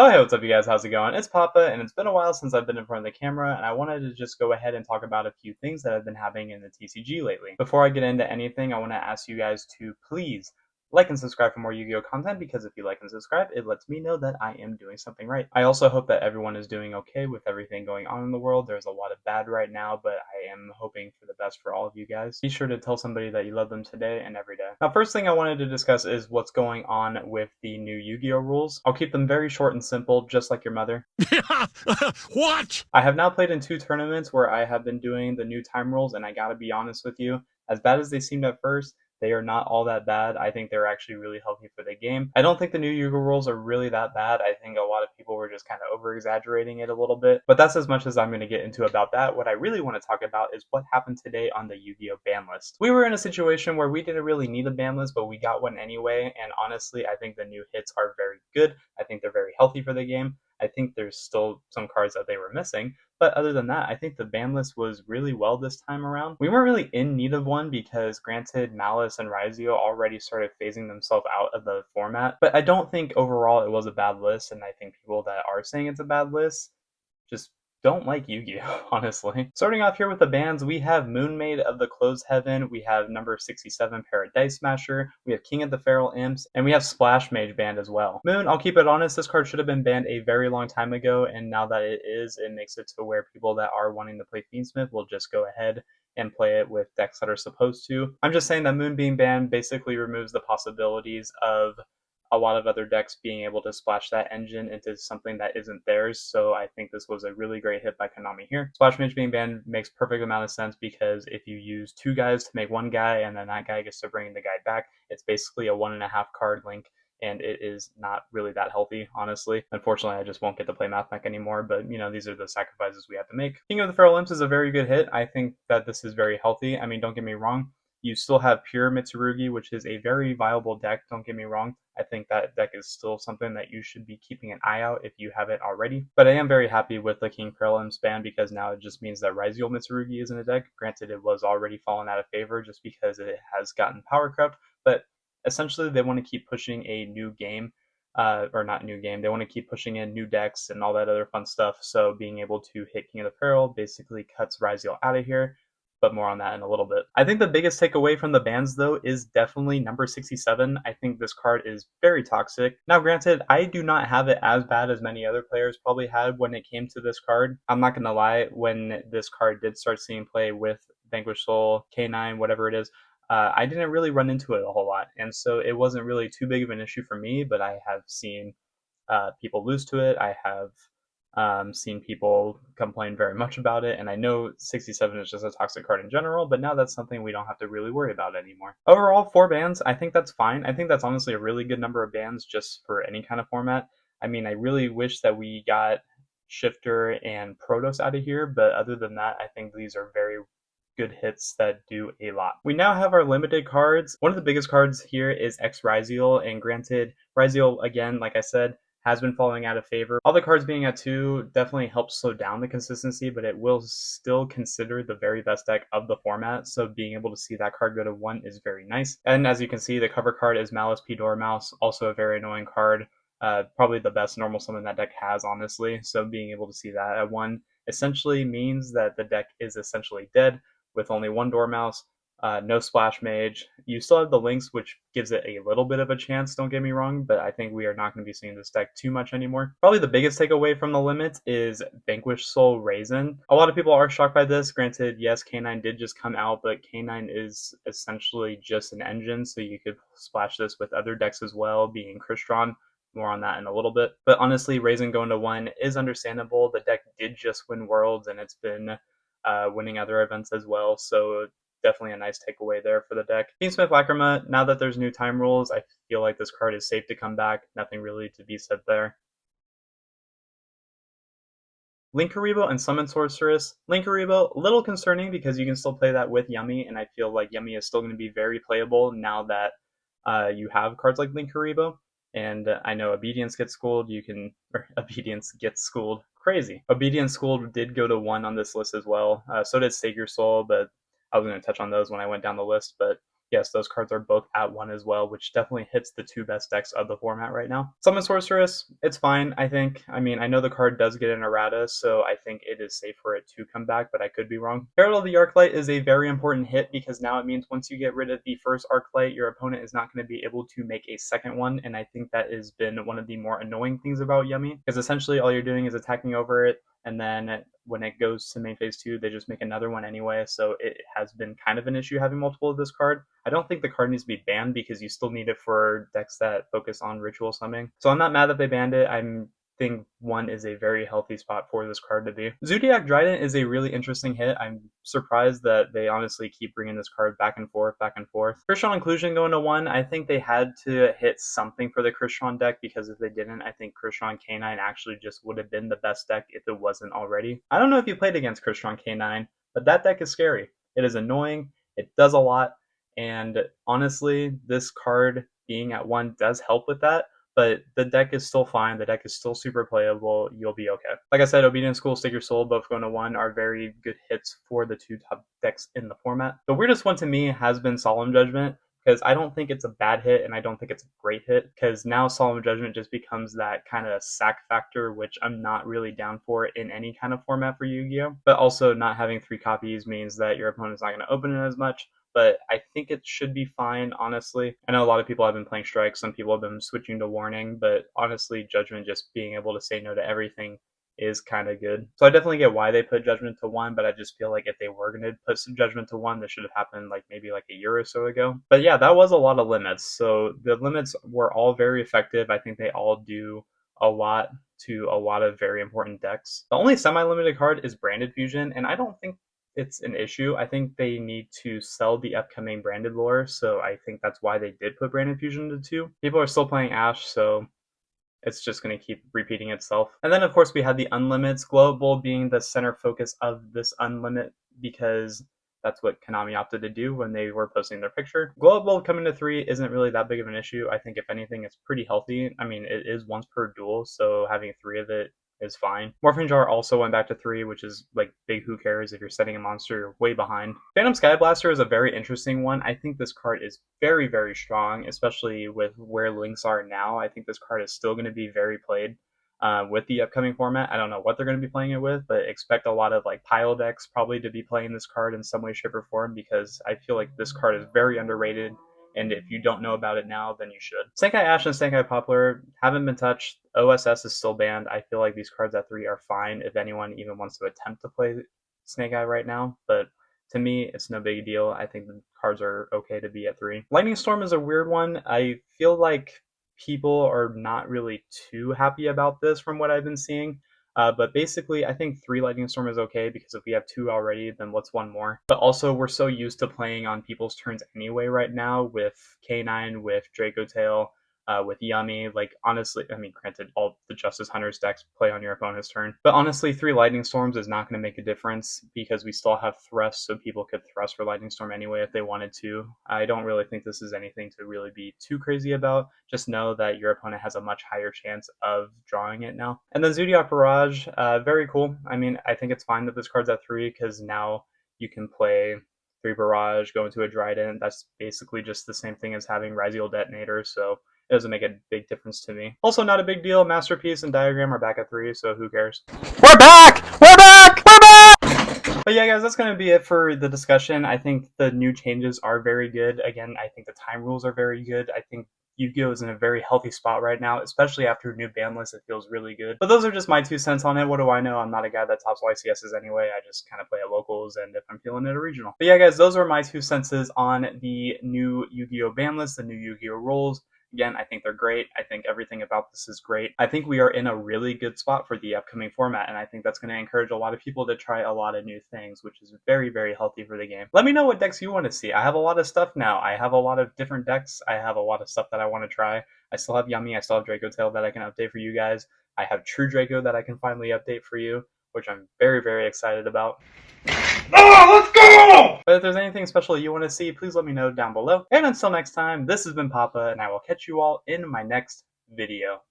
Oh, hey, what's up, you guys? How's it going? It's Papa, and it's been a while since I've been in front of the camera, and I wanted to just go ahead and talk about a few things that have been happening in the TCG lately. Before I get into anything, I want to ask you guys to please like and subscribe for more Yu-Gi-Oh content, because if you like and subscribe, it lets me know that I am doing something right. I also hope that everyone is doing okay with everything going on in the world. There's a lot of bad right now, but I am hoping for the best for all of you guys. Be sure to tell somebody that you love them today and every day. Now, first thing I wanted to discuss is what's going on with the new Yu-Gi-Oh rules. I'll keep them very short and simple, just like your mother. What? I have now played in 2 tournaments where I have been doing the new time rules, and I gotta be honest with you, as bad as they seemed at first, they are not all that bad. I think they're actually really healthy for the game. I don't think the new Yu-Gi-Oh rules are really that bad. I think a lot of people were just kind of over-exaggerating it a little bit, but that's as much as I'm going to get into about that. What I really want to talk about is what happened today on the Yu-Gi-Oh ban list. We were in a situation where we didn't really need a ban list, but we got one anyway, and honestly, I think the new hits are very good. I think they're very healthy for the game. I think there's still some cards that they were missing, but other than that, I think the ban list was really well this time around. We weren't really in need of one because, granted, Malice and Raizio already started phasing themselves out of the format, but I don't think overall it was a bad list, and I think people that are saying it's a bad list just don't like Yu-Gi-Oh, honestly. Starting off here with the bans, we have Moonmaid of the Closed Heaven, we have number 67 Paradise Smasher, we have King of the Feral Imps, and we have Splash Mage banned as well. Moon, I'll keep it honest, this card should have been banned a very long time ago, and now that it is, it makes it to where people that are wanting to play Fiendsmith will just go ahead and play it with decks that are supposed to. I'm just saying that Moon being banned basically removes the possibilities of a lot of other decks being able to splash that engine into something that isn't theirs. So I think this was a really great hit by Konami here. Splash Mage being banned makes perfect amount of sense because if you use 2 guys to make 1 guy and then that guy gets to bring the guy back, it's basically a 1.5 card link, and it is not really that healthy, honestly. Unfortunately, I just won't get to play Math Mech anymore, but these are the sacrifices we have to make. King of the Feral Imps is a very good hit. I think that this is very healthy. I mean, don't get me wrong, you still have Pure Mitsurugi, which is a very viable deck, don't get me wrong. I think that deck is still something that you should be keeping an eye out if you haven't already. But I am very happy with the King Feral Imps ban because now it just means that Raizio Mitsurugi is in a deck. Granted, it was already fallen out of favor just because it has gotten power crept, but essentially they want to keep pushing a new game. Or not new game, they want to keep pushing in new decks and all that other fun stuff. So being able to hit King of the Feral basically cuts Raizio out of here, but more on that in a little bit. I think the biggest takeaway from the bans, though, is definitely number 67. I think this card is very toxic. Now, granted, I do not have it as bad as many other players probably had when it came to this card. I'm not going to lie, when this card did start seeing play with Vanquish Soul, K9, whatever it is, I didn't really run into it a whole lot. And so it wasn't really too big of an issue for me, but I have seen people lose to it. I have seen people complain very much about it, and I know 67 is just a toxic card in general, but now that's something we don't have to really worry about anymore. Overall, 4 bans, I think that's fine. I think that's honestly a really good number of bans just for any kind of format. I mean, I really wish that we got Shifter and Protoss out of here, but other than that, I think these are very good hits that do a lot. We now have our limited cards. One of the biggest cards here is X Ryziel, and granted, Ryziel, again, like I said, has been falling out of favor. All the cards being at 2 definitely helps slow down the consistency, but it will still consider the very best deck of the format, so being able to see that card go to 1 is very nice. And as you can see, the cover card is Malice P. Dormouse, also a very annoying card. Probably the best normal summon that deck has, honestly, so being able to see that at 1 essentially means that the deck is essentially dead with only 1 Dormouse, no Splash Mage. You still have the Lynx, which gives it a little bit of a chance, don't get me wrong, but I think we are not going to be seeing this deck too much anymore. Probably the biggest takeaway from the limits is Vanquish Soul Raisin. A lot of people are shocked by this. Granted, yes, K9 did just come out, but K9 is essentially just an engine, so you could splash this with other decks as well, being Crystron. More on that in a little bit. But honestly, Raisin going to 1 is understandable. The deck did just win Worlds, and it's been winning other events as well, so definitely a nice takeaway there for the deck. Fiendsmith Lacrima, now that there's new time rules, I feel like this card is safe to come back. Nothing really to be said there. Linkuriboh and Summon Sorceress. Linkuriboh, a little concerning because you can still play that with Yummy, and I feel like Yummy is still going to be very playable now that you have cards like Linkuriboh. And I know Obedience gets schooled, Obedience gets schooled. Crazy. Obedience Schooled did go to 1 on this list as well. So did Save Your Soul, but I was going to touch on those when I went down the list. But yes, those cards are both at 1 as well, which definitely hits the two best decks of the format right now. Summon Sorceress, it's fine, I think. I mean, I know the card does get an errata, so I think it is safe for it to come back, but I could be wrong. Herald of the Arclight is a very important hit because now it means once you get rid of the first Arclight, your opponent is not going to be able to make a second one, and I think that has been one of the more annoying things about Yummy, because essentially all you're doing is attacking over it, and then when it goes to main phase 2, they just make another one anyway, so it has been kind of an issue having multiple of this card. I don't think the card needs to be banned because you still need it for decks that focus on ritual summoning. So I'm not mad that they banned it. I'm think 1 is a very healthy spot for this card to be. Zodiac Trident is a really interesting hit. I'm surprised that they honestly keep bringing this card back and forth, back and forth. Crystron Inclusion going to 1. I think they had to hit something for the Crystron deck because if they didn't, I think Crystron K9 actually just would have been the best deck if it wasn't already. I don't know if you played against Crystron K9, but that deck is scary. It is annoying. It does a lot. And honestly, this card being at 1 does help with that, but the deck is still fine. The deck is still super playable. You'll be okay. Like I said, Obedient School, Stick Your Soul, both going to 1 are very good hits for the two top decks in the format. The weirdest one to me has been Solemn Judgment, because I don't think it's a bad hit and I don't think it's a great hit, because now Solemn Judgment just becomes that kind of sack factor, which I'm not really down for in any kind of format for Yu-Gi-Oh! But also not having 3 copies means that your opponent's not going to open it as much, but I think it should be fine, honestly. I know a lot of people have been playing Strike, some people have been switching to Warning, but honestly, Judgment just being able to say no to everything is kind of good. So I definitely get why they put Judgment to 1, but I just feel like if they were going to put some Judgment to 1, this should have happened like maybe like a year or so ago. But yeah, that was a lot of limits. So the limits were all very effective. I think they all do a lot to a lot of very important decks. The only semi-limited card is Branded Fusion, and I don't think it's an issue. I think they need to sell the upcoming branded lore, so I think that's why they did put Branded Fusion to 2. People are still playing Ash, so it's just going to keep repeating itself. And then, of course, we had the Unlimits, Global being the center focus of this Unlimit because that's what Konami opted to do when they were posting their picture. Global coming to 3 isn't really that big of an issue. I think, if anything, it's pretty healthy. I mean, it is once per duel, so having 3 of it is fine. Morphing Jar also went back to 3, which is like big who cares if you're setting a monster, you're way behind. Phantom Skyblaster is a very interesting one. I think this card is very, very strong, especially with where links are now. I think this card is still going to be very played. With the upcoming format, I don't know what they're going to be playing it with, but expect a lot of like pile decks probably to be playing this card in some way, shape, or form, because I feel like this card is very underrated, and if you don't know about it now, then you should. Snake Eye Ash and Snake Eye Poplar haven't been touched. OSS is still banned. I feel like these cards at 3 are fine if anyone even wants to attempt to play Snake Eye right now, but to me, it's no big deal. I think the cards are okay to be at 3. Lightning Storm is a weird one. I feel like people are not really too happy about this from what I've been seeing. But basically, I think 3 Lightning Storm is okay because if we have 2 already, then what's 1 more? But also, we're so used to playing on people's turns anyway right now with K9, with Draco Tail, with Yummy. Like, honestly, I mean, granted, all the Justice Hunters decks play on your opponent's turn. But honestly, 3 Lightning Storms is not going to make a difference because we still have Thrust, so people could Thrust for Lightning Storm anyway if they wanted to. I don't really think this is anything to really be too crazy about. Just know that your opponent has a much higher chance of drawing it now. And then Zodiac Barrage, very cool. I mean, I think it's fine that this card's at 3 because now you can play 3 Barrage, go into a Trident. That's basically just the same thing as having Risial Detonator, so it doesn't make a big difference to me. Also, not a big deal. Masterpiece and Diagram are back at 3, so who cares? We're back! We're back! We're back! But yeah, guys, that's going to be it for the discussion. I think the new changes are very good. Again, I think the time rules are very good. I think Yu-Gi-Oh! Is in a very healthy spot right now, especially after a new ban list. It feels really good. But those are just my 2 cents on it. What do I know? I'm not a guy that tops YCSs anyway. I just kind of play at locals and if I'm feeling it, a regional. But yeah, guys, those are my 2 cents on the new Yu-Gi-Oh! Ban list, the new Yu-Gi-Oh! Rules. Again, I think they're great. I think everything about this is great. I think we are in a really good spot for the upcoming format, and I think that's going to encourage a lot of people to try a lot of new things, which is very, very healthy for the game. Let me know what decks you want to see. I have a lot of stuff now. I have a lot of different decks. I have a lot of stuff that I want to try. I still have Yummy. I still have Draco Tail that I can update for you guys. I have True Draco that I can finally update for you, which I'm very, very excited about. Oh, let's go! But if there's anything special you want to see, please let me know down below. And until next time, this has been Papa, and I will catch you all in my next video.